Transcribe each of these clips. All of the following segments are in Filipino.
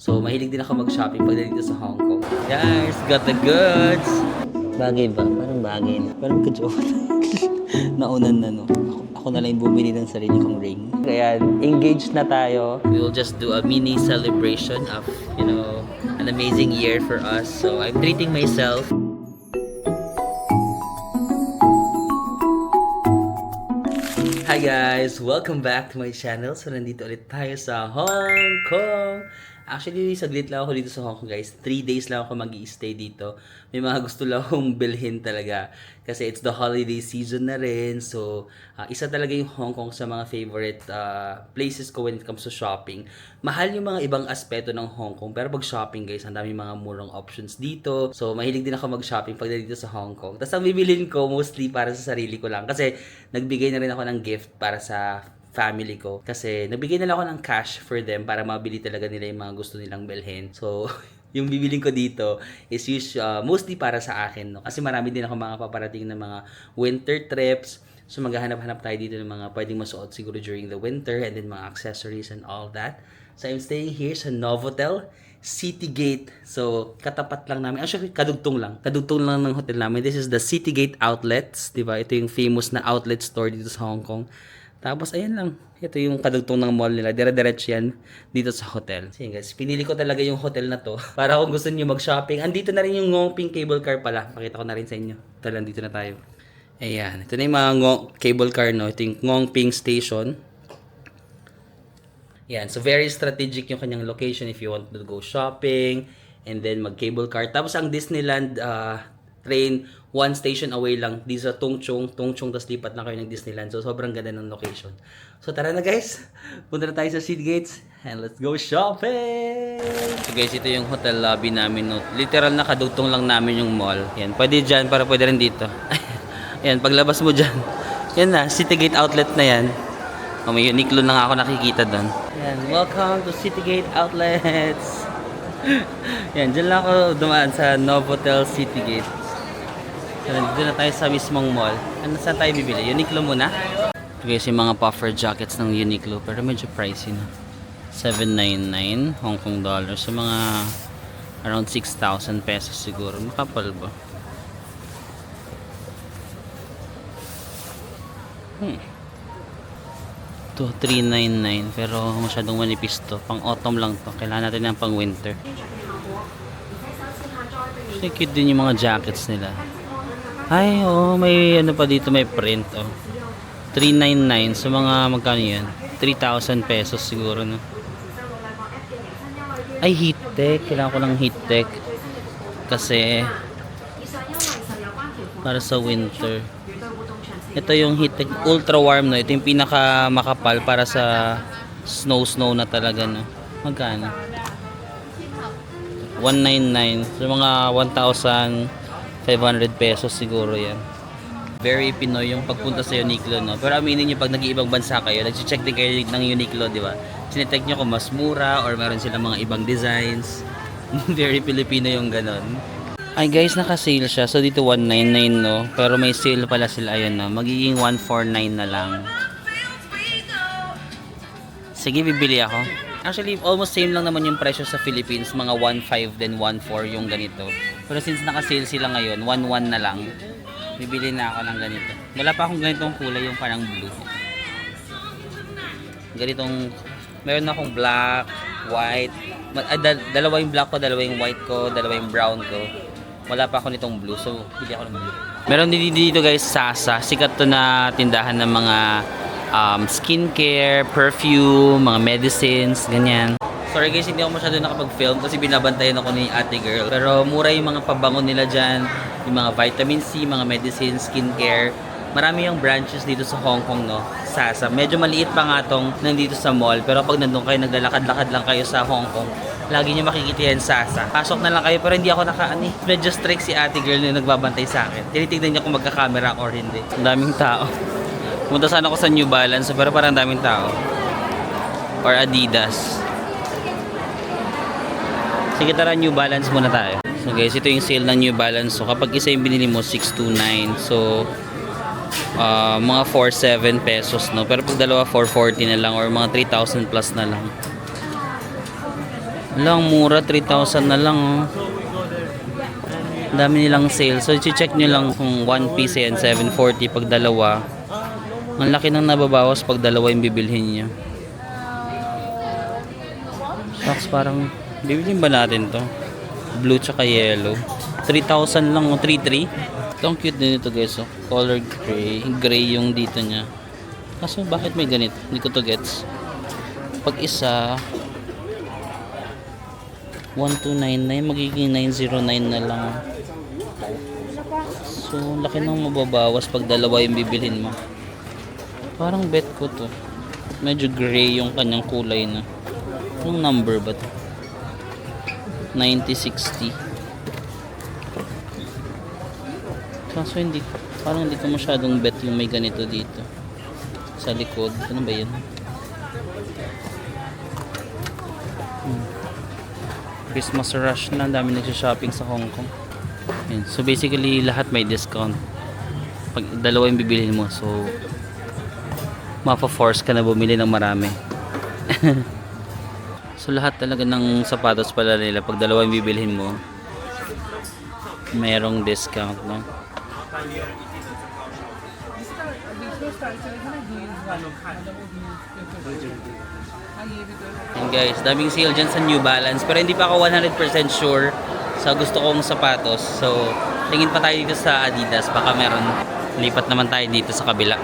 So, mahilig din ako mag-shopping pag dito sa Hong Kong. Guys, got the goods! Bagay ba? Parang bagay na. Parang ka-joke. Naunan na, no? Ako na lang bumili ng sarili kong ring. Kaya, engaged na tayo. We will just do a mini celebration of, an amazing year for us. So, I'm treating myself. Hi guys! Welcome back to my channel. So, nandito ulit tayo sa Hong Kong. Actually, saglit lang ako dito sa Hong Kong, guys. 3 days lang ako mag-i-stay dito. May mga gusto lang akong bilhin talaga. Kasi it's the holiday season na rin. So, isa talaga yung Hong Kong sa mga favorite places ko when it comes to shopping. Mahal yung mga ibang aspeto ng Hong Kong. Pero pag shopping, guys, ang dami mga murang options dito. So, mahilig din ako mag-shopping pag dito sa Hong Kong. Tapos, ang bibilhin ko mostly para sa sarili ko lang. Kasi, nagbigay na rin ako ng gift para sa family ko. Kasi nabigay nila ako ng cash for them para mabili talaga nila yung mga gusto nilang bilhin. So, yung bibiling ko dito is mostly para sa akin. No? Kasi marami din ako mga paparating na mga winter trips. So, maghahanap-hanap tayo dito ng mga pwedeng masuot siguro during the winter and then mga accessories and all that. So, I'm staying here sa Novotel Citygate. So, katapat lang namin. Actually, kadugtong lang. Kadugtong lang ng hotel namin. This is the Citygate Outlets. Diba? Ito yung famous na outlet store dito sa Hong Kong. Tapos, ayan lang. Ito yung kadugtong ng mall nila. Dire-diretso yan dito sa hotel. So, guys, pinili ko talaga yung hotel na to. Para kung gusto niyo mag-shopping. Andito na rin yung Ngong Ping cable car pala. Pakita ko na rin sa inyo. Tala, dito na tayo. Ayan. Ito na yung mga cable car, no? Ito yung Ngong Ping Station. Yan. So, very strategic yung kanyang location if you want to go shopping. And then, mag-cable car. Tapos, ang Disneyland train, 1 station away lang. Dito sa Tung Chung, tapos lipat na kayo ng Disneyland. So, sobrang ganda ng location. So, tara na guys. Punta na tayo sa Citygates. And let's go shopping! So guys, ito yung hotel lobby namin. No? Literal na kadugtong lang namin yung mall. Yan, pwede dyan, para pwede rin dito. Yan, paglabas mo dyan. Yan na, Citygate outlet na yan. Oh, may Uniqlo na nga ako nakikita doon. Yan, welcome to Citygate Outlets. Yan, dyan lang ako dumaan sa Novotel Citygate. So, nandito na tayo sa mismong mall. Ano, saan tayo bibili? Uniqlo muna? Ito guys yung mga puffer jackets ng Uniqlo. Pero medyo pricey na. $799 Hong Kong dollars. So mga around 6,000 pesos siguro. Makapal ba? Ito, $399. Pero masyadong manipis to. Pang autumn lang to. Kailangan natin ng pang winter. So cute din yung mga jackets nila. Ay, may ano pa dito, may print, $399, so mga magkano yan? 3,000 pesos siguro, no? Ay, heat tech, kailangan ko ng heat tech kasi para sa winter. Ito yung heat tech, ultra warm, no? Ito yung pinaka makapal para sa snow na talaga, no? Magkano? 199, so mga 1,500 pesos siguro yan. Very Pinoy yung pagpunta sa Uniqlo, no? Pero aminin nyo, pag nag-iibang bansa kayo, nag-check din kayo ng Uniqlo, di ba? Sinetek nyo kung mas mura or meron silang mga ibang designs. Very Filipino yung ganon. Ay guys, naka-sale siya. So dito 199, no? Pero may sale pala sila, ayun, no? Magiging 149 na lang. Sige, bibili ako. Actually, almost same lang naman yung presyo sa Philippines. Mga 1.5 then 1.4 yung ganito. Pero since naka-sale sila ngayon, 1.1 na lang. Bibili na ako ng ganito. Wala pa akong ganitong kulay, yung parang blue. Ganitong, meron akong black, white. Dalawa yung black ko, dalawa yung white ko, dalawa yung brown ko. Wala pa ako nitong blue, so bili ako ng blue. Meron din dito guys, Sasa. Sikat to na tindahan ng mga skincare, perfume, mga medicines, ganyan. Sorry guys, hindi ako masyado nakapag-film kasi binabantayan ako ni ate girl. Pero mura yung mga pabango nila dyan, yung mga vitamin C, mga medicines, skincare. Marami yung branches dito sa Hong Kong, no? Sasa. Medyo maliit pa nga tong nandito sa mall. Pero pag nandun kayo, naglalakad-lakad lang kayo sa Hong Kong, lagi nyo makikita yan Sasa. Pasok na lang kayo, pero hindi ako medyo strict si ate girl na nagbabantay sa akin. Tinitignan niya kung magka-camera or hindi. Ang daming tao. Punta sana ako sa New Balance, pero parang daming tao. Or Adidas. Sige, tara, New Balance muna tayo. So guys, ito yung sale ng New Balance. So kapag isa yung binili mo, 629. So mga 4,700 pesos, no? Pero pag dalawa, 440 na lang or mga 3,000 plus na lang. Lang mura, 3,000 na lang oh. Dami nilang sale. So i-check nyo lang kung 1 piece yan 740 pag dalawa. Ang laki nang nababawas pag dalawa yung bibilhin nyo. Shucks, parang bibilhin ba natin to? Blue tsaka yellow. 3,000 lang o 3,300. Ito ang cute din ito guys oh. Color gray. Gray yung dito nya. Kaso bakit may ganito? Hindi ko to gets. Pag isa 1299 magiging 909 na lang. So laki nang mababawas pag dalawa yung bibilhin mo. Parang bet ko to. Medyo gray yung kanyang kulay na. Anong number ba to? 9060. Kaso hindi, parang hindi ko masyadong bet yung may ganito dito sa likod. Ano ba yun? Christmas rush na, dami nagsha-shopping sa Hong Kong. Yan. So basically lahat may discount pag dalawa yung bibilhin mo, so mapa-force ka na bumili ng marami. So lahat talaga ng sapatos pala nila pag dalawa yung bibilhin mo merong discount, no? And guys, daming sale dyan sa New Balance pero hindi pa ako 100% sure sa gusto kong sapatos. So tingin pa tayo dito sa Adidas, baka meron. Lipat naman tayo dito sa kabila.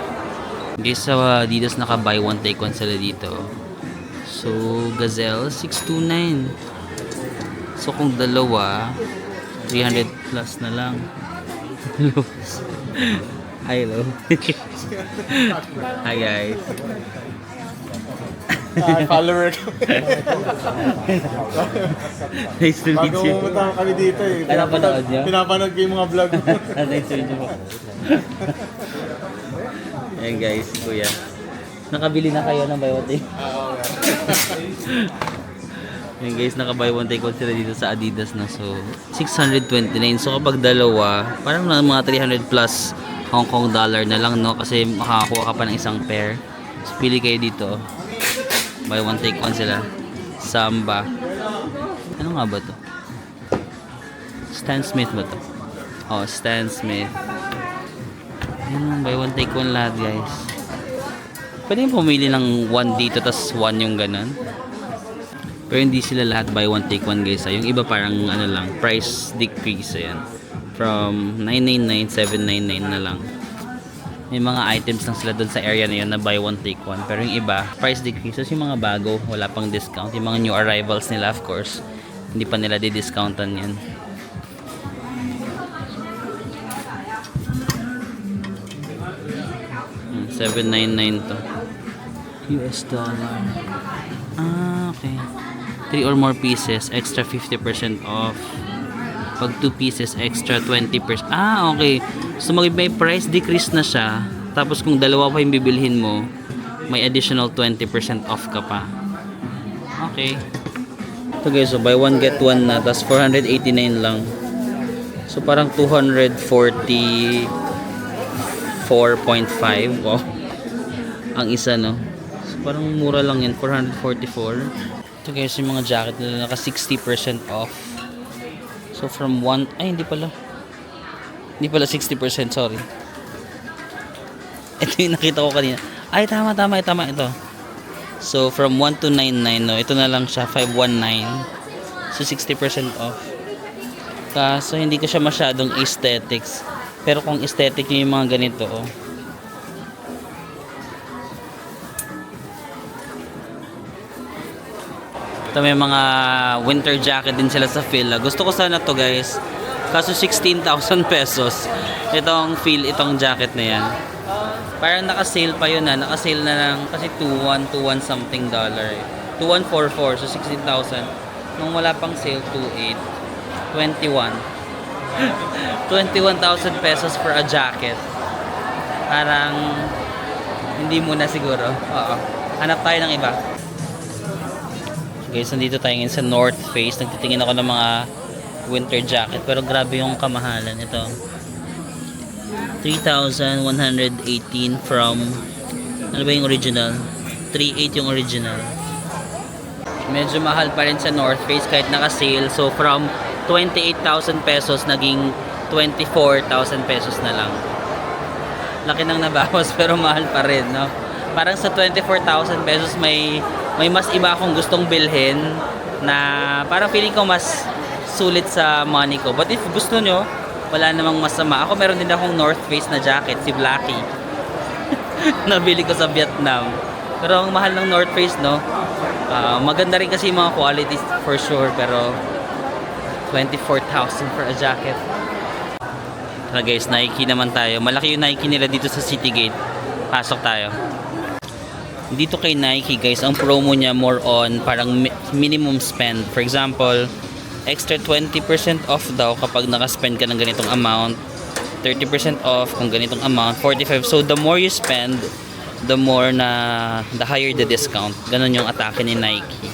Guys, sa Adidas naka buy one take one sila dito. So Gazelle 629. So kung dalawa 300 plus na lang. Hello. Hi, hello. Hi guys. Follower ko. Nice to meet Bago you. pumunta kami dito eh. Ano panood niyo? Pinapanood ko yung mga vlog mo. Nice to meet you po. Ayan guys, kuya. Nakabili na kayo ng buy one take. Ayan guys, naka-buy one take one sila dito sa Adidas na. So, 629. So, kapag dalawa, parang mga 300 plus Hong Kong dollar na lang, no? Kasi makakakuha ka pa ng isang pair. So, pili kayo dito. Buy one take one sila. Samba. Ano nga ba to? Stan Smith ba to? Oh, Stan Smith. Ayan, buy one take one lahat guys. Pwede yung pumili ng 1 dito tas 1 yung ganun. Pero hindi sila lahat buy one take one guys. Yung iba parang ano lang, price decrease. Ayan. From 999, 799 na lang. May mga items lang sila doon sa area na yun na buy one take one. Pero yung iba, price decreases. Yung mga bago, wala pang discount. Yung mga new arrivals nila, of course, hindi pa nila di-discountan yan. $799 to. US dollar. Ah, okay. 3 or more pieces, extra 50% off. Pag 2 pieces, extra 20%. Ah, okay. So may price decrease na siya. Tapos kung dalawa pa yung bibilhin mo, may additional 20% off ka pa. Okay. So guys, so buy one get one na. Tapos 489 lang. So parang 244.5. Wow. Ang isa, no? So parang mura lang yan. 444. Ito guys, yung mga jacket nila naka 60% off. So from 1, ay hindi pala 60%, sorry. Ito yung nakita ko kanina. Ay tama ito. So from 1 to 99, no, ito na lang siya 519. So 60% off. Kaso hindi ko siya masyadong aesthetics. Pero kung aesthetic yung mga ganito, oh. Ito may mga winter jacket din sila sa Fila. Gusto ko sana to guys. Kaso 16,000 pesos. Itong jacket na yan. Parang naka-sale pa yun na. Naka-sale na lang kasi 21 something dollar. 2144 so 16,000. Nung wala pang sale 21,000 pesos for a jacket. Parang hindi muna siguro. Oo. Hanap tayo ng iba. Guys, nandito tayo ngayon sa North Face. Nagtitingin ako ng mga winter jacket. Pero grabe yung kamahalan. Ito. 3,118 from... Ano ba yung original? 3,800 yung original. medyo mahal pa rin sa North Face kahit naka-sale. So from 28,000 pesos naging 24,000 pesos na lang. Laki nang nabawas pero mahal pa rin, no? Parang sa 24,000 pesos may mas iba akong gustong bilhin na parang feeling ko mas sulit sa money ko. But if gusto nyo, wala namang masama. Ako meron din akong North Face na jacket, si Blacky. Nabili ko sa Vietnam. Pero ang mahal ng North Face, no? Maganda rin kasi yung mga qualities for sure, pero 24,000 for a jacket. Tara guys, Nike naman tayo. Malaki yung Nike nila dito sa Citygate. Pasok tayo. Dito kay Nike guys, ang promo niya more on parang minimum spend. For example, extra 20% off daw kapag naka-spend ka ng ganitong amount. 30% off kung ganitong amount. 45%. So the more you spend, the higher the discount. Ganon yung atake ni Nike.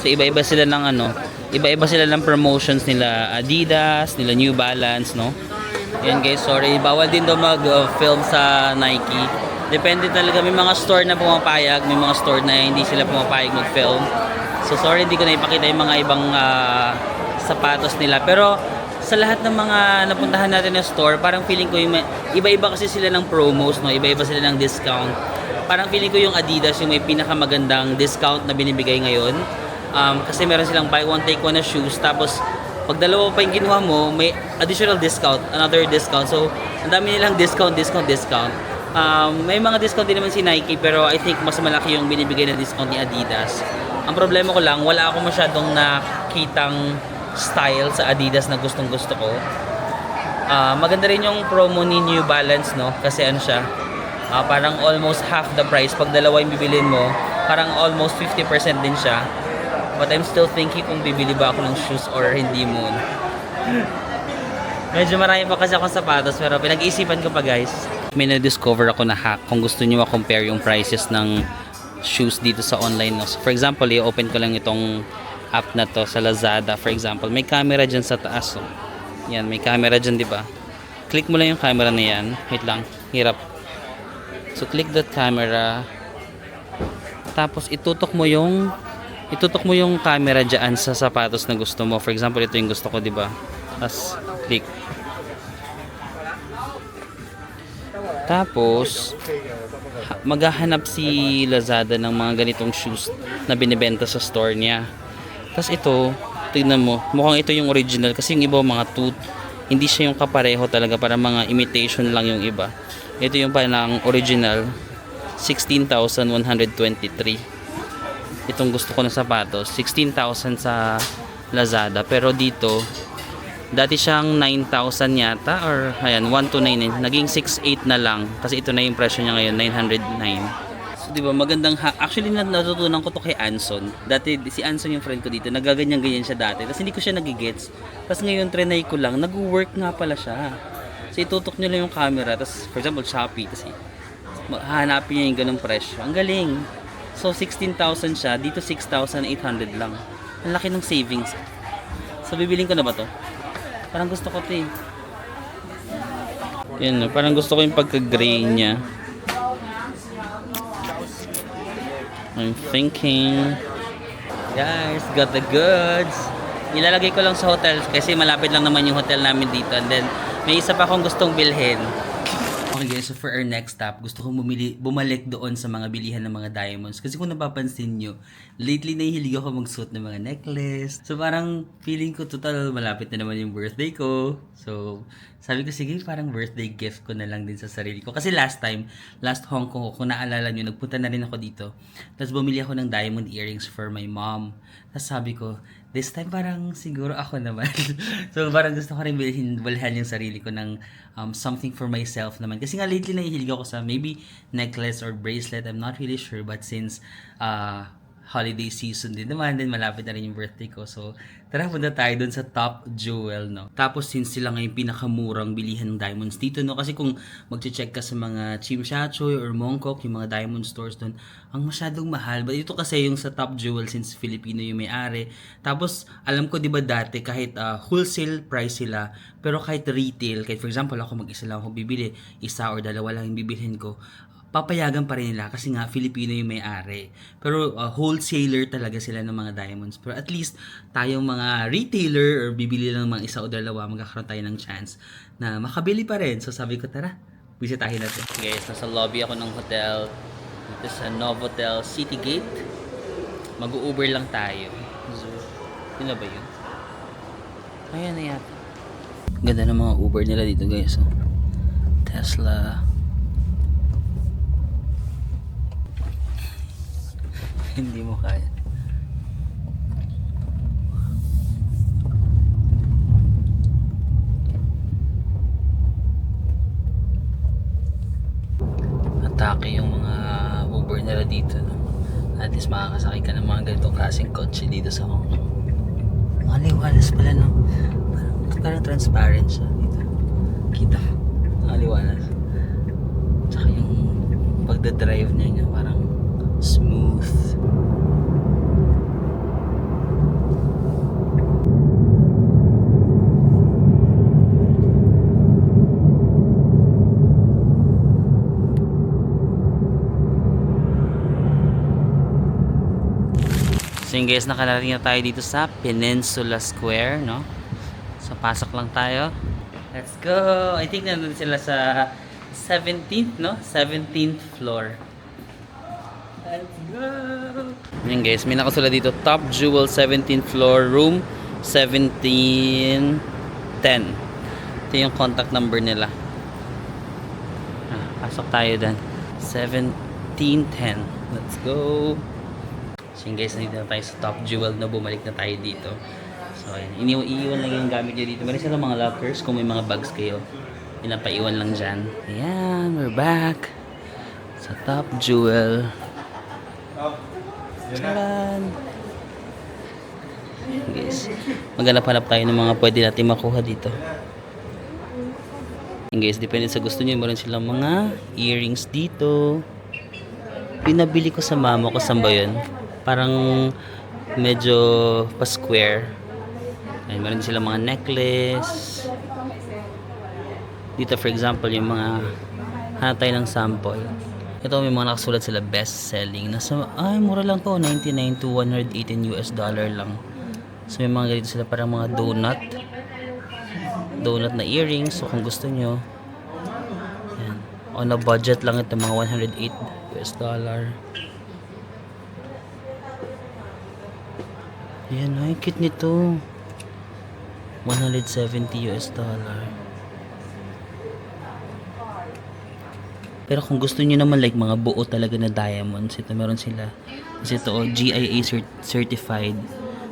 So iba-iba sila ng promotions nila Adidas, nila New Balance, no? Yan guys, sorry, bawal din daw mag-film sa Nike. Depende talaga, may mga store na pumapayag, may mga store na hindi sila pumapayag mag-film. So sorry, hindi ko na ipakita yung mga ibang sapatos nila. Pero sa lahat ng mga napuntahan natin na store, parang feeling ko yung iba-iba kasi sila ng promos, no? Iba-iba sila ng discount. Parang feeling ko yung Adidas yung may pinakamagandang discount na binibigay ngayon. Kasi meron silang buy one take one na shoes, tapos pag dalawa pa yung ginawa mo, may additional discount, another discount. So ang dami nilang discount. May mga discount din naman si Nike, pero I think mas malaki yung binibigay na discount ni Adidas. Ang problema ko lang, wala ako masyadong nakitang style sa Adidas na gustong gusto ko. Maganda rin yung promo ni New Balance, no? Kasi ano siya, parang almost half the price. Pag dalawa yung bibilin mo, parang almost 50% din siya. But I'm still thinking kung bibili ba ako ng shoes or hindi mo. Medyo marami pa kasi akong sapatos, pero pinag-iisipan ko pa guys. May na-discover ako na hack kung gusto nyo ma-compare yung prices ng shoes dito sa online. No? So for example, i-open ko lang itong app na to sa Lazada. For example, may camera dyan sa taas. So. Yan, may camera dyan, di ba? Click mo lang yung camera na yan. Wait lang, hirap. So click that camera. Tapos itutok mo yung camera dyan sa sapatos na gusto mo. For example, ito yung gusto ko, di ba? Tapos click. Tapos maghahanap si Lazada ng mga ganitong shoes na binibenta sa store niya. Tapos ito, tignan mo, mukhang ito yung original kasi yung iba mga hindi siya yung kapareho talaga, para mga imitation lang yung iba. Ito yung parang original, 16,123. Itong gusto ko na sapatos, 16,000 sa Lazada, pero dito dati siyang 9,000 yata, or ayan, 129, naging 6,800 na lang kasi ito na yung presyo niya ngayon, 909. So di ba magandang actually natutunan ko to kay Anson. Dati si Anson yung friend ko dito, nagaganyan-ganyan siya dati, tapos hindi ko siya nagigets. Tapos ngayon trinay ko lang, nag-work nga pala siya. So itutok niyo lang yung camera, tapos for example Shopee, tapos hahanapin niya yung ganung presyo. Ang galing. So 16,000 siya, dito 6,800 lang. Ang laki ng savings. So bibiling ko na ba to? Parang gusto ko to eh. Yan, parang gusto ko yung pagka-gray niya. I'm thinking. Guys, got the goods. Ilalagay ko lang sa hotel kasi malapit lang naman yung hotel namin dito. And then may isa pa akong gustong bilhin. Okay guys, so for our next stop, gusto kong bumalik doon sa mga bilihan ng mga diamonds. Kasi kung napapansin nyo, lately nahihilig ako magsuot ng mga necklace. So parang feeling ko total malapit na naman yung birthday ko. So sabi ko sige, parang birthday gift ko na lang din sa sarili ko. Kasi last Hong Kong, kung naalala nyo, nagpunta na rin ako dito. Tapos bumili ako ng diamond earrings for my mom. Tapos sabi ko, this time parang siguro ako naman. So parang gusto ko rin bilhan yung sarili ko ng something for myself naman. Kasi nga lately nahihilig ako sa maybe necklace or bracelet. I'm not really sure. But since holiday season din naman, then malapit na rin yung birthday ko. So tara, punta tayo dun sa Top Jewel, no? Tapos since sila ngayon pinakamurang bilihan ng diamonds dito, no? Kasi kung mag-check ka sa mga Chim Shachoy or Mongkok, yung mga diamond stores dun, ang masyadong mahal. But ito kasi yung sa Top Jewel, since Filipino yung may-ari. Tapos alam ko, di ba dati kahit wholesale price sila, pero kahit retail, kahit for example ako mag-isa lang ako bibili, isa or dalawa lang yung bibilhin ko, papayagan pa rin nila kasi nga Filipino yung may-ari. Pero wholesaler talaga sila ng mga diamonds. Pero at least tayong mga retailer or bibili lang ng mga isa o dalawa, magkakaroon tayo ng chance na makabili pa rin. So sabi ko, tara, bisitahin natin. Guys, nasa lobby ako ng hotel. Ito sa Novotel City Gate. Mag-Uber lang tayo. So, yun na ba yun? Ayan na yata. Ganda ng mga Uber nila dito guys. Oh. Tesla. Hindi mo kaya. Atake yung mga Uber nila dito, no? At least makakasakay ka ng mga ganitong klaseng kotse dito sa Hong Kong. Ang liwalas pala, no? Parang transparent siya dito. Kita mo. Ang liwalas. Tsaka yung pagdadrive niya parang smooth. So yun guys, nakarating na tayo dito sa Peninsula Square, no? So pasok lang tayo. Let's go! I think nandun sila sa 17th, no? 17th floor. Let's go! Yun guys, may nakasulat dito, Top Jewel 17th floor, room 1710. Ito yung contact number nila. Pasok tayo dun. 1710. Let's go! So yun guys, nandito na tayo sa Top Jewel na bumalik na tayo dito. So ayan, iiwan lang yung gamit nyo dito. Meron sila mga lockers kung may mga bags kayo. Pinapaiwan lang dyan. Ayan, we're back sa Top Jewel. Charan! Ayan guys, maghanap-hanap tayo ng mga pwede natin makuha dito. Ayan guys, depende sa gusto nyo. Meron silang mga earrings dito. Pinabili ko sa mama ko, saan ba yun? Parang medyo pa-square. Ay, meron silang mga necklace. Dito for example, yung mga hanap tayo ng sample. Ito may mga nakasulat sila best selling. Nasa, mura lang to. 99 to 118 US dollar lang. So may mga ganito sila parang mga donut. Donut na earrings. So kung gusto nyo. Yan. On a budget lang ito, mga 108 US dollar. Yan, ay cute nito. 170 US dollar. Pero kung gusto niyo naman like mga buo talaga na diamonds, ito meron sila. Kasi ito GIA certified.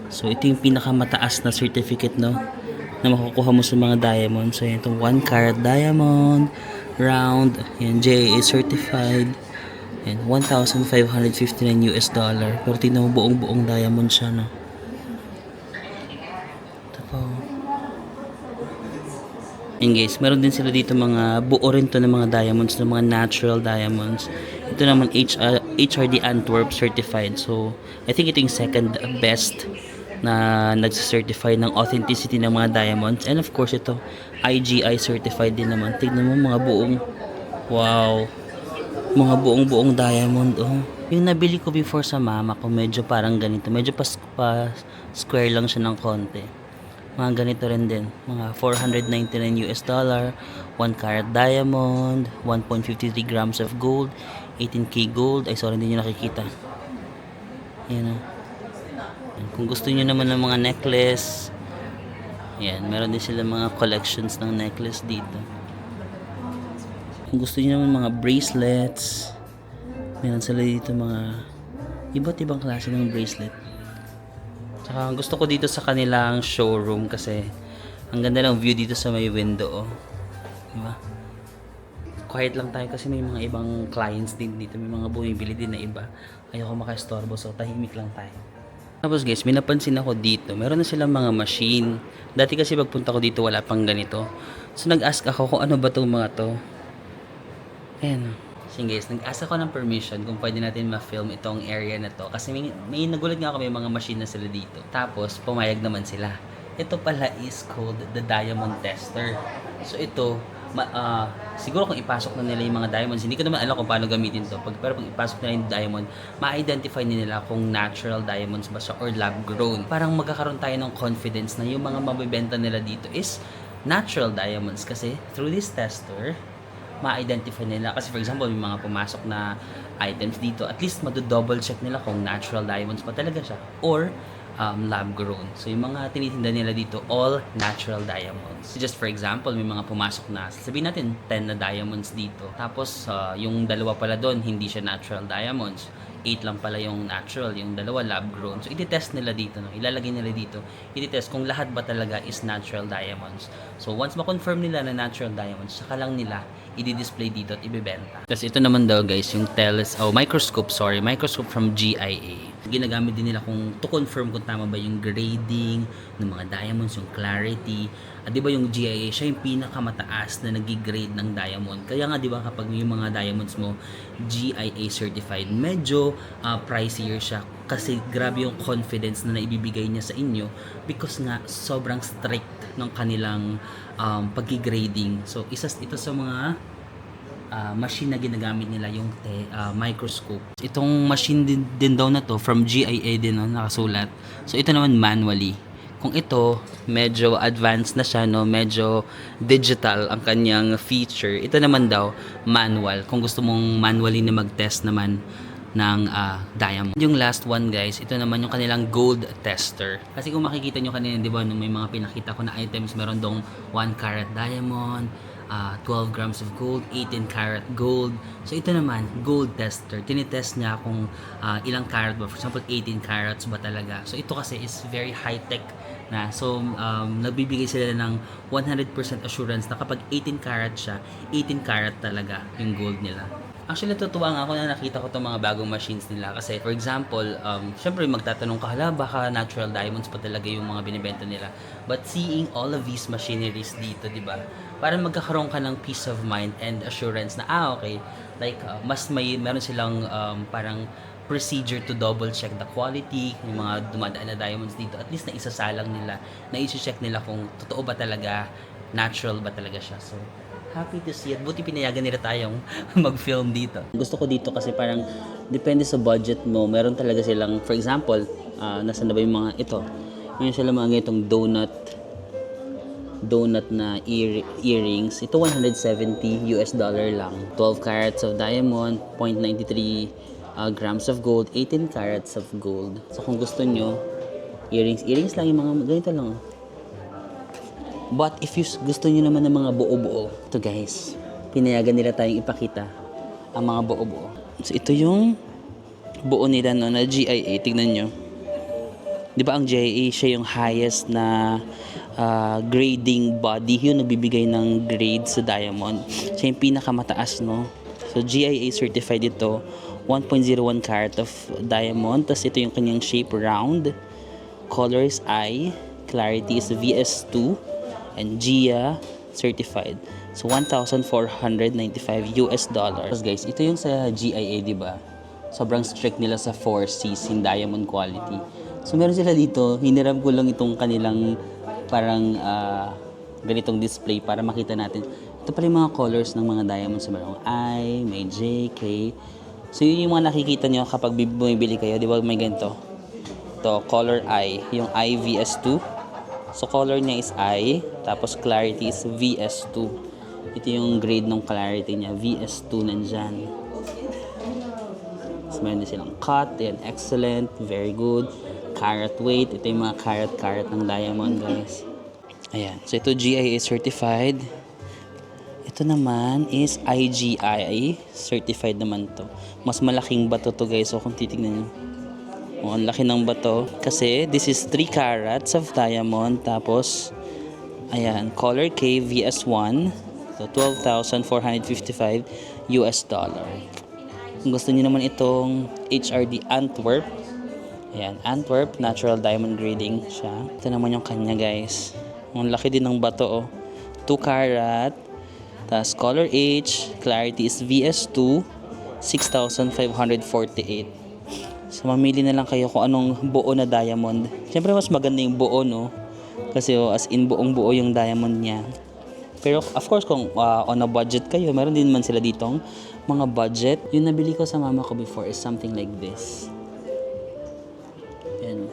So ito yung pinakamataas na certificate, no, na makukuha mo sa mga diamonds. So ito 1 carat diamond, round, yan GIA certified. Yan 1,559 US dollar. Pero tingnan mo buong diamond siya, no. Yan guys, meron din sila dito mga buo rin to ng mga diamonds, ng mga natural diamonds. Ito naman HRD Antwerp certified. So, I think ito yung second best na nagsa-certify ng authenticity ng mga diamonds. And of course, ito IGI certified din naman. Tignan mo mga buong, wow, mga buong diamond. Oh. Yung nabili ko before sa mama ko, medyo parang ganito. Medyo pa square lang siya ng konti. Mga ganito rin din. Mga 499 US dollar, 1 carat diamond, 1.53 grams of gold, 18K gold. Ay, sorry, hindi nyo nakikita. Yan o. Kung gusto nyo naman ng mga necklace, yan, meron din sila mga collections ng necklace dito. Kung gusto nyo naman mga bracelets, meron sila dito mga iba't ibang klase ng bracelet. Tsaka gusto ko dito sa kanilang showroom kasi ang ganda ng view dito sa may window. Oh. Diba? Quiet lang tayo kasi may mga ibang clients din dito. May mga bumibili din na iba. Ayoko maka-estorbo, so tahimik lang tayo. Tapos guys, may napansin ako dito. Meron na silang mga machine. Dati kasi pagpunta ko dito wala pang ganito. So nag-ask ako kung ano ba itong mga to. Ayan. So guys, nag-ask ako ng permission kung pwede natin ma-film itong area na to. Kasi may nagulat nga ako, may mga machine na sila dito. Tapos, pumayag naman sila. Ito pala is called the Diamond Tester. So ito, siguro kung ipasok na nila yung mga diamonds, hindi ko naman alam kung paano gamitin to. Pero pag ipasok na yung diamond, ma-identify nila kung natural diamonds ba siya or lab grown. Parang magkakaroon tayo ng confidence na yung mga mabibenta nila dito is natural diamonds kasi through this tester, ma-identify nila. Kasi for example, may mga pumasok na items dito, at least mado-double check nila kung natural diamonds ba talaga siya or lab grown. So yung mga tinitinda nila dito, all natural diamonds. Just for example, may mga pumasok na, sabihin natin 10 na diamonds dito. Tapos yung dalawa pala doon, hindi siya natural diamonds. 8 lang pala yung natural, yung dalawa lab grown. So i-test nila dito, no? Ilalagay nila dito, i-test kung lahat ba talaga is natural diamonds. So once ma-confirm nila na natural diamonds, saka lang nila i-display dito at ibebenta. Tapos ito naman daw guys, yung microscope from GIA. Ginagamit din nila to confirm kung tama ba yung grading ng mga diamonds, yung clarity. Di ba yung GIA, siya yung pinakamataas na nag-grade ng diamond. Kaya nga di ba kapag yung mga diamonds mo GIA certified, medyo pricier siya kasi grabe yung confidence na naibibigay niya sa inyo because nga sobrang strict ng kanilang pag-grading. So ito sa mga machine na ginagamit nila yung microscope. Itong machine din daw na to from GIA din, no, nakasulat. So ito naman manually. Kung ito medyo advanced na siya, no, medyo digital ang kanyang feature. Ito naman daw manual. Kung gusto mong manually na mag-test naman ng diamond. Yung last one guys, ito naman yung kanilang gold tester. Kasi kung makikita nyo kanina, di ba, nung may mga pinakita ko na items, meron dong 1 carat diamond, 12 grams of gold, 18 karat gold. So ito naman, gold tester. Tinitest niya kung ilang carat ba. For example, 18 carats ba talaga. So ito kasi is very high-tech na. So nagbibigay sila ng 100% assurance na kapag 18 karat siya, 18 karat talaga yung gold nila. Actually, natutuwa nga ako na nakita ko itong mga bagong machines nila. Kasi, for example, syempre magtatanong ka, hala, baka natural diamonds pa talaga yung mga binibenta nila. But seeing all of these machineries dito, di ba? Parang magkakaroon ka ng peace of mind and assurance na, okay, like, meron silang parang procedure to double check the quality, yung mga dumadaan na diamonds dito. At least na isasalang nila, na isi-check nila kung totoo ba talaga, natural ba talaga siya. So, happy to see it. Buti pinayagan nila tayong mag-film dito. Gusto ko dito kasi parang depende sa budget mo. Meron talaga silang, for example, nasan na ba yung mga ito? Meron sila mga ganitong donut na earrings. Ito $170 lang. 12 carats of diamond, 0.93 grams of gold, 18 carats of gold. So kung gusto nyo, earrings lang yung mga ganito lang. But if you gusto niyo naman ng mga buo-buo, ito guys, pinayagan nila tayong ipakita ang mga buo-buo. So ito yung buo nila, no, na GIA. Tignan nyo. Di ba ang GIA, siya yung highest na grading body, yung nagbibigay ng grade sa diamond. Siya yung pinakamataas, no. So GIA certified ito, 1.01 carat of diamond. Tapos ito yung kanyang shape, round. Color is I. Clarity is VS2. And GIA certified. So $1,495. Tapos guys, ito yung sa GIA, di ba? Sobrang strict nila sa 4Cs in diamond quality. So meron sila dito, hiniram ko lang itong kanilang parang ganitong display para makita natin. Ito pala yung mga colors ng mga diamonds. So merong I, may J, K. So yun yung mga nakikita nyo kapag bumibili kayo, di ba, may ganito. Ito, color I, yung IVS2. So, color niya is I, tapos clarity is VS2. Ito yung grade ng clarity niya, VS2 nandyan. So, meron din silang cut, yan, excellent, very good. Carat weight, ito yung mga carat ng diamond, guys. Ayan, so ito GIA certified. Ito naman is IGI certified naman to. Mas malaking bato to guys, so kung titignan nyo. Oh, ang laki ng bato kasi this is 3 carats of diamond, tapos ayan, color K VS1, so $12,455. Kung gusto niyo naman itong HRD Antwerp, ayan, Antwerp natural diamond grading siya. Ito naman yung kanya guys, ang laki din ng bato, oh. 2 carat, tapos color H, clarity is VS2, 6,548. So, mamili na lang kayo kung anong buo na diamond. Siyempre, mas maganda yung buo, no? Kasi, as in, buong buo yung diamond niya. Pero of course, kung on a budget kayo, meron din man sila ditong mga budget. Yung nabili ko sa mama ko before is something like this. Yan.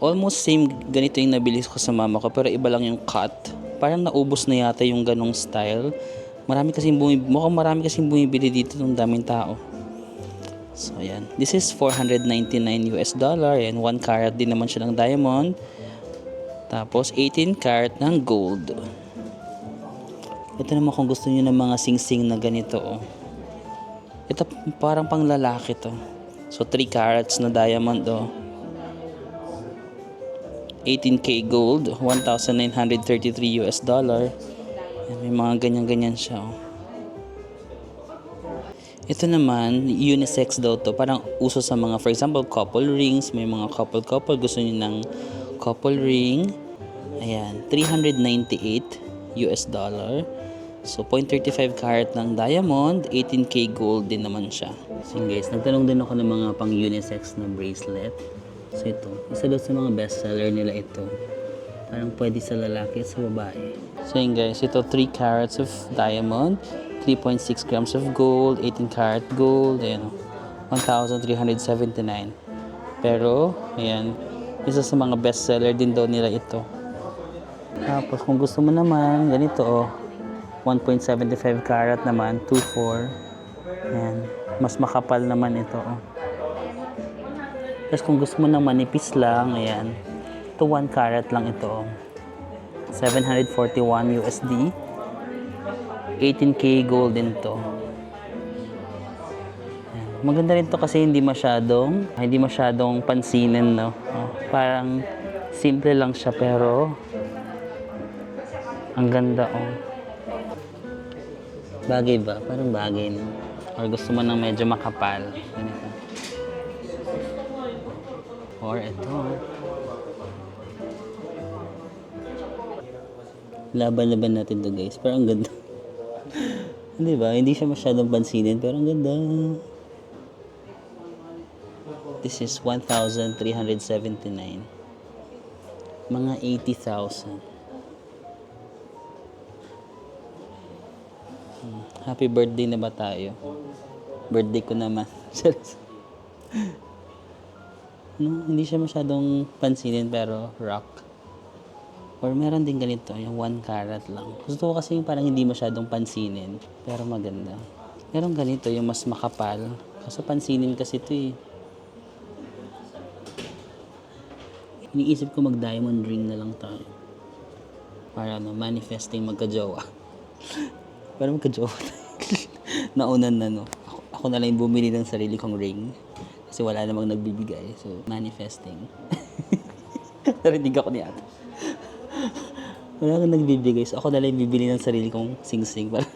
Almost same ganito yung nabili ko sa mama ko, pero iba lang yung cut. Parang naubos na yata yung ganong style. Mukhang marami kasing bumibili dito ng daming tao. So, ayan. This is $499 US. Ayan, 1 carat din naman siya ng diamond. Tapos, 18 carat ng gold. Ito naman kung gusto niyo ng mga sing-sing na ganito. Oh. Ito parang pang lalaki to. So, 3 carats na diamond. Oh. 18K gold. $1,933 US. Ayan, may mga ganyan-ganyan siya. Oh. Ito naman, unisex daw to. Parang uso sa mga, for example, couple rings. May mga couple gusto niyo ng couple ring. Ayan, $398 US. So, 0.35 carat ng diamond, 18K gold din naman siya. So guys, nagtanong din ako ng mga pang unisex na bracelet. So ito, isa daw sa mga bestseller nila ito. Parang pwede sa lalaki at sa babae. So yun guys, ito 3 carats of diamond, 3.6 grams of gold, 18 karat gold, ayan, 1,379. Pero, ayan, isa sa mga bestseller din daw nila ito. Tapos kung gusto mo naman, ganito oh, 1.75 carat naman, 2.4. Ayan, mas makapal naman ito oh. Tapos kung gusto mo nang manipis lang, ayan, ito 1 carat lang ito oh. 741 USD. 18K gold din to. Ayan. Maganda rin to kasi hindi masyadong pansinin, no? Oh, parang simple lang siya pero ang ganda oh. Bagay ba? Parang bagay, no? Or gusto mo nang medyo makapal. Ganito. Or ito. Laban-laban natin to guys. Pero ang ganda. Di ba? Hindi siya masyadong pansinin pero ang ganda. This is 1,379. Mga 80,000. Happy birthday na ba tayo? Birthday ko naman. No, hindi siya masyadong pansinin pero rock. Or meron din ganito, yung 1 carat lang. Gusto ko kasi yung parang hindi masyadong pansinin, pero maganda. Meron ganito, yung mas makapal. Kasi pansinin kasi ito eh. Iniisip ko mag-diamond ring na lang tayo. Para manifesting magka-jowa. Para magka-jowa tayo. Naunan na no. Ako na lang yung bumili ng sarili kong ring. Kasi wala namang nagbibigay. So, manifesting. Narinig ako ni ate. Wala kang nagbibigay. So, ako na lang bibili ng sarili kong sing-sing para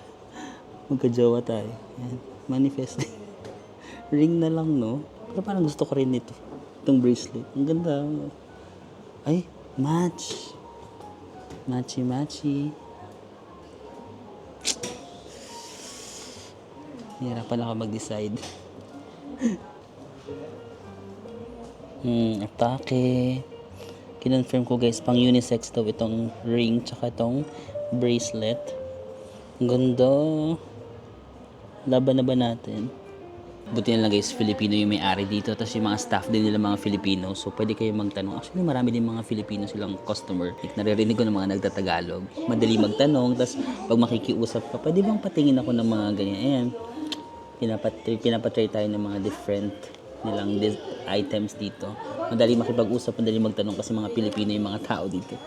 magka-jowa tayo. Yan. Manifesting. Ring na lang, no? Pero parang gusto ko rin ito. Itong bracelet. Ang ganda. Ay, match. Matchy-matchy. Hirapan ako mag-decide. Atake. Kinonfirm ko guys, pang unisex daw itong ring tsaka itong bracelet. Ang ganda. Laban na ba natin? Buti na lang guys, Filipino yung may-ari dito. Tapos yung mga staff din nila mga Filipino. So pwede kayo magtanong. Actually marami din mga Filipino silang customer. Like, naririnig ko ng mga nagtatagalog. Madali magtanong. Tapos pag makikiusap ka, pwede bang patingin ako ng mga ganyan? Ayan. Pinapatry tayo ng mga different nilang items dito. Madali makipag-usap, madali magtanong kasi mga Pilipino yung mga tao dito.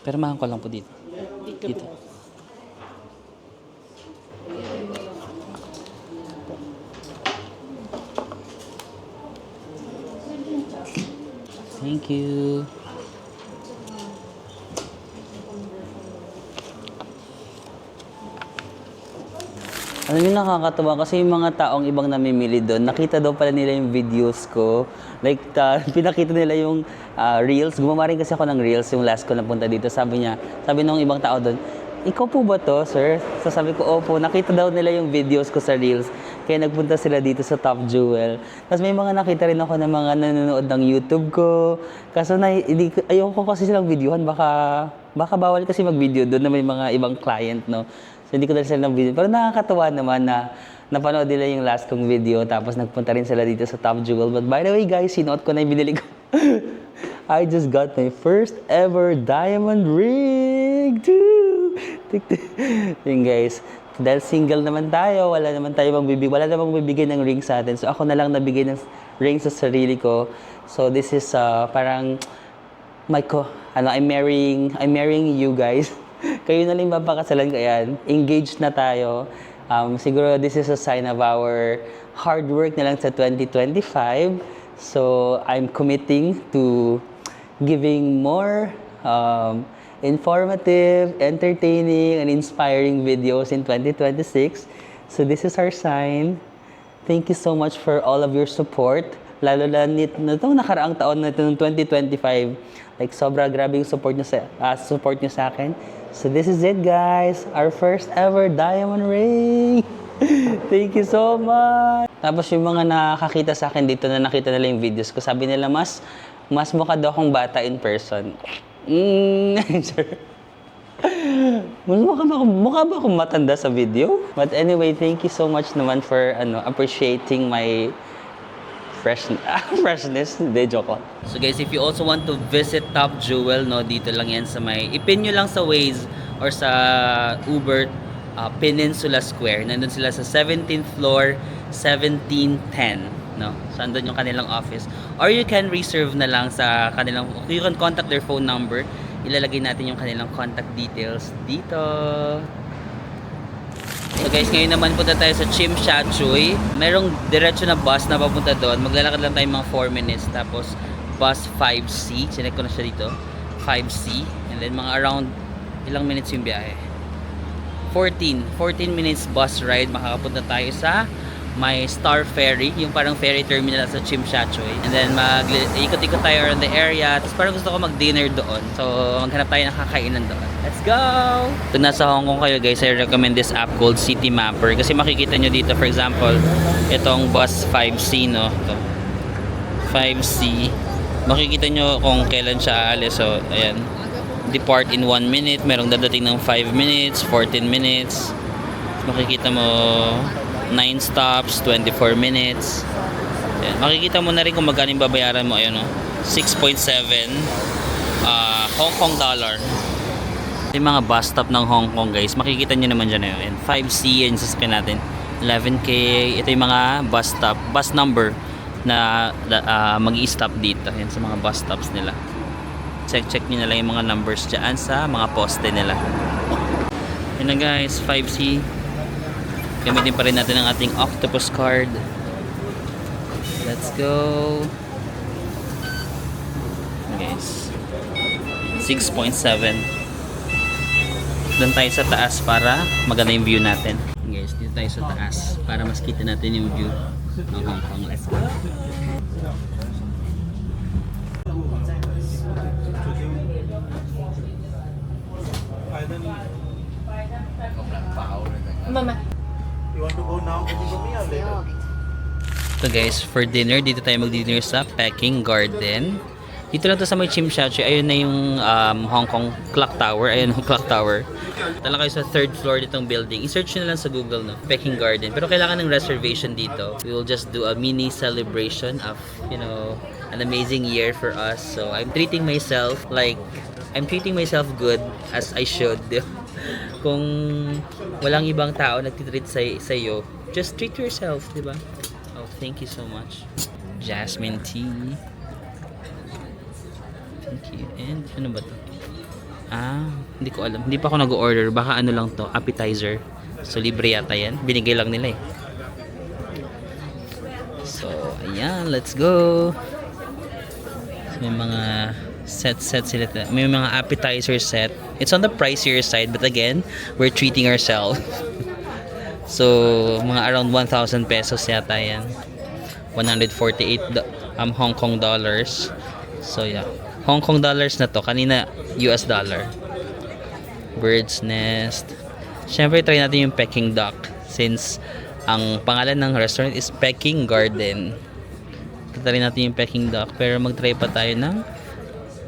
Pero mahal ko lang po dito. Dito. Thank you. Alam niyo, nakakatawa kasi yung mga taong ibang namimili doon, nakita daw pala nila yung videos ko. Like, pinakita nila yung reels. Gumawa rin kasi ako ng reels yung last ko na punta dito. Sabi nung ibang tao doon, ikaw po ba to, sir? So sabi ko, opo. Nakita daw nila yung videos ko sa reels. Kaya nagpunta sila dito sa Top Jewel. Tapos may mga nakita rin ako ng mga nanonood ng YouTube ko. Kaso ayoko kasi silang videohan. Baka bawal kasi mag-video doon na may mga ibang client, no? So hindi ko dala sila ng video. Pero nakakatawa naman na napanood nila yung last kong video. Tapos nagpunta rin sila dito sa Top Jewel. But by the way guys, sinuot ko na yung binili ko. I just got my first ever diamond ring. Yun guys. Dahil single naman tayo, wala namang magbibigay ng ring sa atin. So ako na lang nabigay ng ring sa sarili ko. So this is parang I'm marrying you guys. Kayo na lang mapakasalan ko yan. Engaged na tayo. Siguro this is a sign of our hard work na lang sa 2025. So I'm committing to giving more informative, entertaining, and inspiring videos in 2026. So this is our sign. Thank you so much for all of your support. Lalo na itong nakaraang taon na ito, 2025. Like, sobra grabe yung support nyo sa akin. So this is it guys. Our first ever diamond ring. Thank you so much. Tapos yung mga nakakita sa akin dito na nakita nila yung videos ko, sabi nila mas mukha daw akong bata in person. Sure. Mukha ba akong matanda sa video? But anyway, thank you so much naman for appreciating my freshness. Hindi, joke lang. So guys, if you also want to visit Top Jewel, no, dito lang yan sa ipin nyo lang sa Waze or sa Uber, Peninsula Square. Nandun sila sa 17th floor, 1710. No? So, andun yung kanilang office. Or you can reserve na lang sa kanilang, you can contact their phone number. Ilalagay natin yung kanilang contact details dito. So guys, ngayon naman punta tayo sa Tsim Sha Tsui. Merong diretso na bus na papunta doon. Maglalakad lang tayo mga 4 minutes. Tapos, bus 5C. Sinek ko na siya dito. 5C. And then, mga around, ilang minutes yung biyahe? 14 minutes bus ride. Makakapunta tayo sa may Star Ferry, yung parang ferry terminal sa Tsim Sha Tsui. And then ikot-ikot tayo around the area. Tapos parang gusto ko mag-dinner doon. So maghanap tayo ng kakainan doon. Let's go! Kung nasa Hong Kong kayo guys, I recommend this app called City Mapper. Kasi makikita nyo dito, for example, itong bus 5C, no? Ito. 5C. Makikita nyo kung kailan siya aalis. So, ayan. Depart in 1 minute. Merong dadating ng 5 minutes, 14 minutes. Makikita mo 9 stops, 24 minutes. Ayan. Makikita mo na rin kung magkano yung babayaran mo. Ayun, no? 6.7 Hong Kong dollar. Yung mga bus stop ng Hong Kong guys, makikita nyo naman dyan. Ayan. 5C yung sasakyan natin. 11K. Ito yung mga bus stop, bus number na mag-i-stop dito. Ayan, sa mga bus stops nila. Check nyo na lang yung mga numbers dyan sa mga poste nila. Yun na guys, 5C. Gamitin pa rin natin ang ating octopus card. Let's go. Guys. 6.7. Doon tayo sa taas para maganda yung view natin. Guys, dito tayo sa taas para mas kita natin yung view ng Hong Kong. Let's go. Mama. You want to go now? Can you go me or later? So guys, for dinner, dito tayo mag-dinner sa Peking Garden. Dito lang to sa may Tsim Sha Tsui. Ayun na yung Hong Kong Clock Tower. Ayun yung Clock Tower. Tala kayo sa 3rd floor ditong building. I-search nyo na lang sa Google, no? Peking Garden. Pero kailangan ng reservation dito. We will just do a mini celebration of, you know, an amazing year for us. So I'm treating myself good as I should. Kung walang ibang tao nagtitreat sa iyo, just treat yourself, di ba? Oh, thank you so much. Jasmine tea. Thank you. And ano ba to? Hindi ko alam. Hindi pa ako nag-order. Baka ano lang to, appetizer. So libre yata yan. Binigay lang nila eh. So, ayan, let's go. So, may mga set sila. May mga appetizer set. It's on the pricier side, but again, we're treating ourselves. So, mga around 1,000 pesos yata yan. 148 Hong Kong dollars. So, yeah. Hong Kong dollars na to. Kanina, US dollar. Bird's nest. Siyempre, try natin yung Peking duck. Since Ang pangalan ng restaurant is Peking Garden. Tatarin natin yung Peking duck, pero mag-try pa tayo ng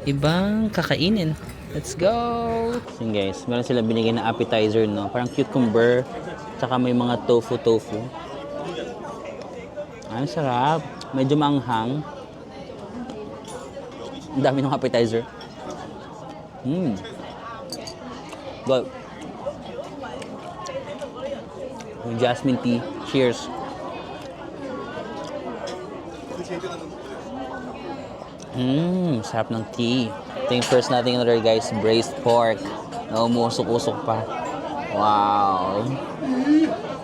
ibang kakainin. Let's go! So guys, meron sila binigay na appetizer, no? Parang cucumber, tsaka may mga tofu. Ay, sarap. Medyo maanghang. Ang dami ng appetizer. Good. Yung jasmine tea. Cheers. Sarap ng tea. Ito yung first natin order, guys. Braised pork. Na umusok-usok pa. Wow.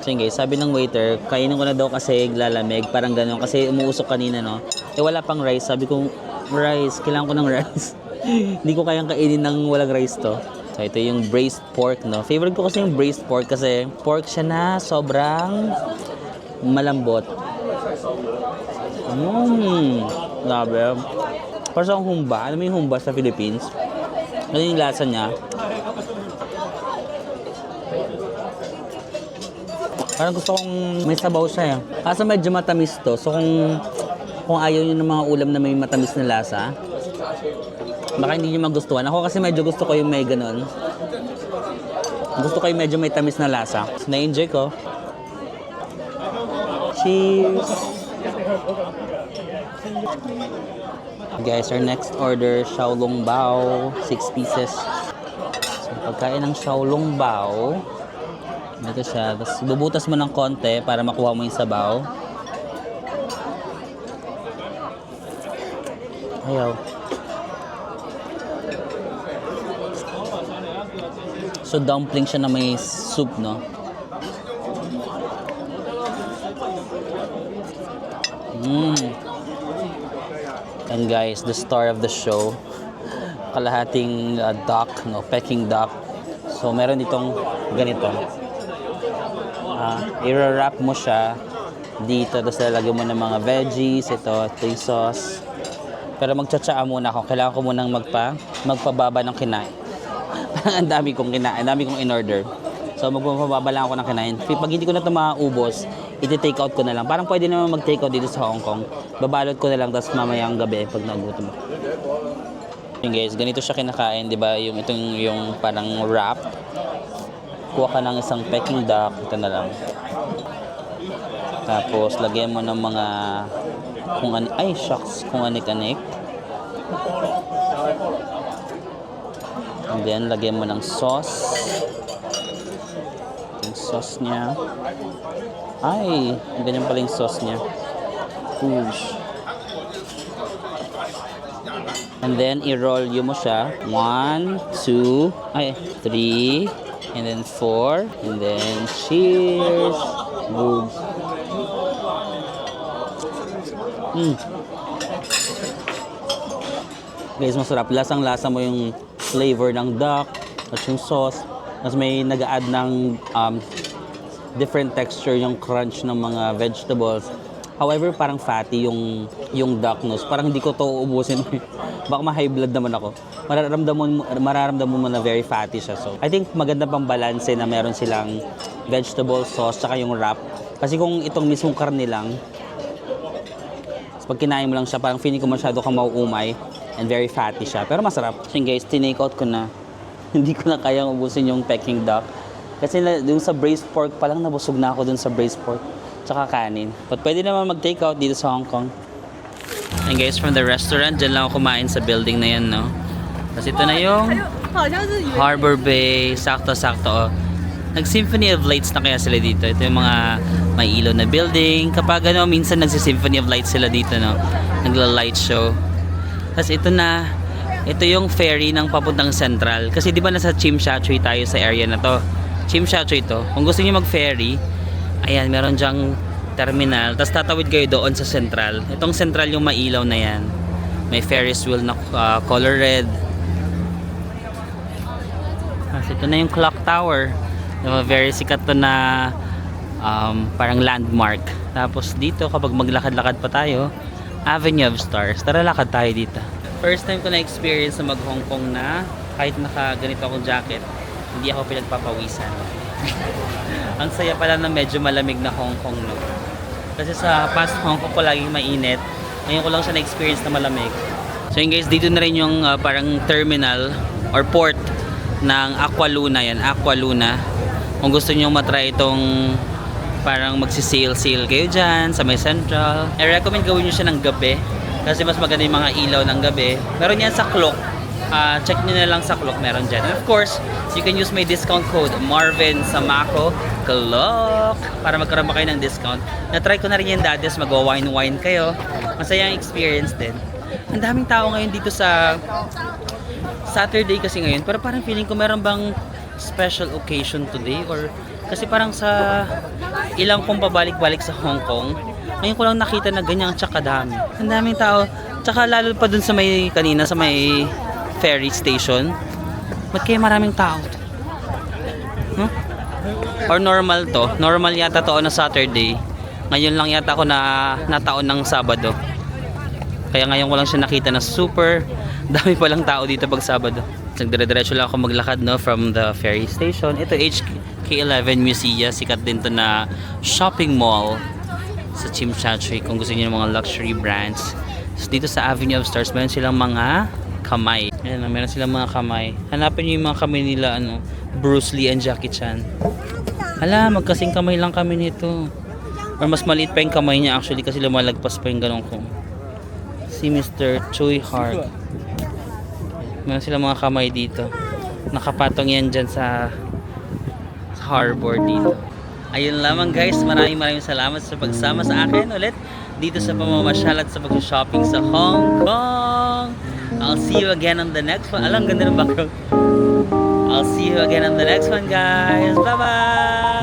So yun guys, sabi ng waiter, kainin ko na daw kasi lalamig. Parang gano'n. Kasi umuusok kanina, no? Eh wala pang rice. Sabi ko, rice. Kailangan ko ng rice. Hindi ko kayang kainin ng walang rice to. So ito yung braised pork, no? Favorite ko kasi yung braised pork kasi pork siya na sobrang malambot. Grabe. Parang sa humba. Alam mo yung humba sa Philippines? Ano yung lasa niya? Parang gusto kong may sabaw siya. Kaso medyo matamis to. So kung ayaw nyo ng mga ulam na may matamis na lasa, baka hindi nyo magustuhan. Ako kasi medyo gusto ko yung may ganon. Gusto ko yung medyo may tamis na lasa. So na-enjoy ko. Cheers! Guys, our next order, Xiaolong Bao, 6 pieces. So, pagkain ng Xiaolong Bao, ito siya. Tapos, bubutas mo ng konti para makuha mo yung sabaw. Ayaw. So, dumpling siya na may soup, no? And guys, the star of the show, kalahating duck, no, Peking duck. So meron ditong ganito. I-wrap mo siya dito, tapos lalagyan mo ng mga veggies, ito yung sauce. Pero magtsatsaa muna ako. Kailangan ko munang magpababa ng kinain. Ang dami kong kinain, ang dami kong in-order. So magpapababa lang ako ng kinain. Pag hindi ko na ito maubos, iti-take out ko na lang. Parang pwede naman mag-take out dito sa Hong Kong. Babalot ko na lang, tapos mamayang gabi pag nagutom ako. Yung guys, ganito siya kinakain, di ba? Yung parang wrap. Kuha ka ng isang Peking duck, ito na lang. Tapos lagyan mo ng mga kung anik-anik. And then lagyan mo ng sauce. Yung sauce niya. Ay, ganyan pala yung sauce niya. Whoosh. And then, i-roll mo siya. 1, 2, 3, and then 4, and then cheers. Boom. Guys, masarap. Lasang-lasa mo yung flavor ng duck at yung sauce. Tapos may nag-add ng different texture yung crunch ng mga vegetables. However, parang fatty yung duck nose. Parang hindi ko to ubusin. Baka ma-high blood naman ako. Mararamdaman mo na very fatty siya. So, I think maganda pang balance na meron silang vegetable sauce tsaka yung wrap. Kasi kung itong mismong karne lang, pag kinain mo lang siya, parang feeling ko masyado kang mauumay and very fatty siya. Pero masarap. So guys, tinake out ko na. Hindi ko na kayang ubusin yung Peking duck. Kasi dun sa braised pork pa lang, nabusog na ako dun sa braised pork. Tsaka kanin. But pwede naman mag-take out dito sa Hong Kong. And guys, from the restaurant, dyan lang ako kumain sa building na yan, no? Kasi ito na yung Harbor Bay. Sakto-sakto, oh. Nag-Symphony of Lights na kaya sila dito. Ito yung mga may ilaw na building. Kapag ano, minsan nagsi-Symphony of Lights sila dito, no? Nagla-light show. Tapos ito na, ito yung ferry ng papuntang Central. Kasi di ba nasa Tsim Sha Tsui tayo sa area na to? Tsim Sha Tsui to. Kung gusto niyo mag-ferry, ayan, meron dyang terminal. Tapos tatawid kayo doon sa Central. Itong Central yung mailaw na yan. May Ferris wheel na color red. Tapos ito na yung clock tower. Diba, very sikat to na parang landmark. Tapos dito, kapag maglakad-lakad pa tayo, Avenue of Stars. Tara, lakad tayo dito. First time ko na-experience na mag-Hong Kong na kahit naka ganito akong jacket, hindi ako pinagpapawisan. Ang saya pala na medyo malamig na Hong Kong, no? Kasi sa past Hong Kong ko laging mainit. Ngayon ko lang siya na-experience na malamig. So yun guys, dito na rin yung parang terminal or port ng Aqua Luna. Yan, Aqua Luna. Kung gusto nyo matry itong parang magsisail-sail kayo dyan sa may Central. I recommend gawin nyo siya ng gabi. Kasi mas maganda yung mga ilaw ng gabi. Meron yan sa Klook. Check nyo na lang sa Klook, meron dyan. And of course, you can use my discount code Marvin Samaco Klook para magkaroon pa kayo ng discount. Na-try ko na rin yung dati, mag-wine-wine kayo. Masayang experience din. Ang daming tao ngayon dito sa Saturday kasi ngayon. Pero parang feeling ko meron bang special occasion today? Or kasi parang sa ilang kong pabalik-balik sa Hong Kong, ngayon ko lang nakita na ganyang tsaka dami. Ang daming tao. Tsaka lalo pa dun sa may kanina, sa may ferry station. Ba't kaya maraming tao? Huh? Or normal to? Normal yata to na Saturday. Ngayon lang yata ako na nataon ng Sabado. Kaya ngayon ko lang siya nakita na super dami palang tao dito pag Sabado. Nagdire-diretso lang ako maglakad, no, from the ferry station. Ito HK11 Musea. Sikat din to na shopping mall sa Tsimshatri kung gusto niyo ng mga luxury brands. So, dito sa Avenue of Stars meron silang mga kamay. Ayan, meron silang mga kamay. Hanapin niyo yung mga kamay nila, ano, Bruce Lee and Jackie Chan. Hala, magkasing kamay lang kami nito. Or mas maliit pa yung kamay niya actually kasi lumalagpas pa yung ganun ko. Si Mr. Choi Hart. Meron silang mga kamay dito. Nakapatong yan dyan sa harbor dito. Ayun lamang guys, maraming salamat sa pagsama sa akin ulit dito sa pamamasyal at sa pag-shopping sa Hong Kong. I'll see you again on the next one. Alam, ganda ng background. I'll see you again on the next one guys. Bye bye!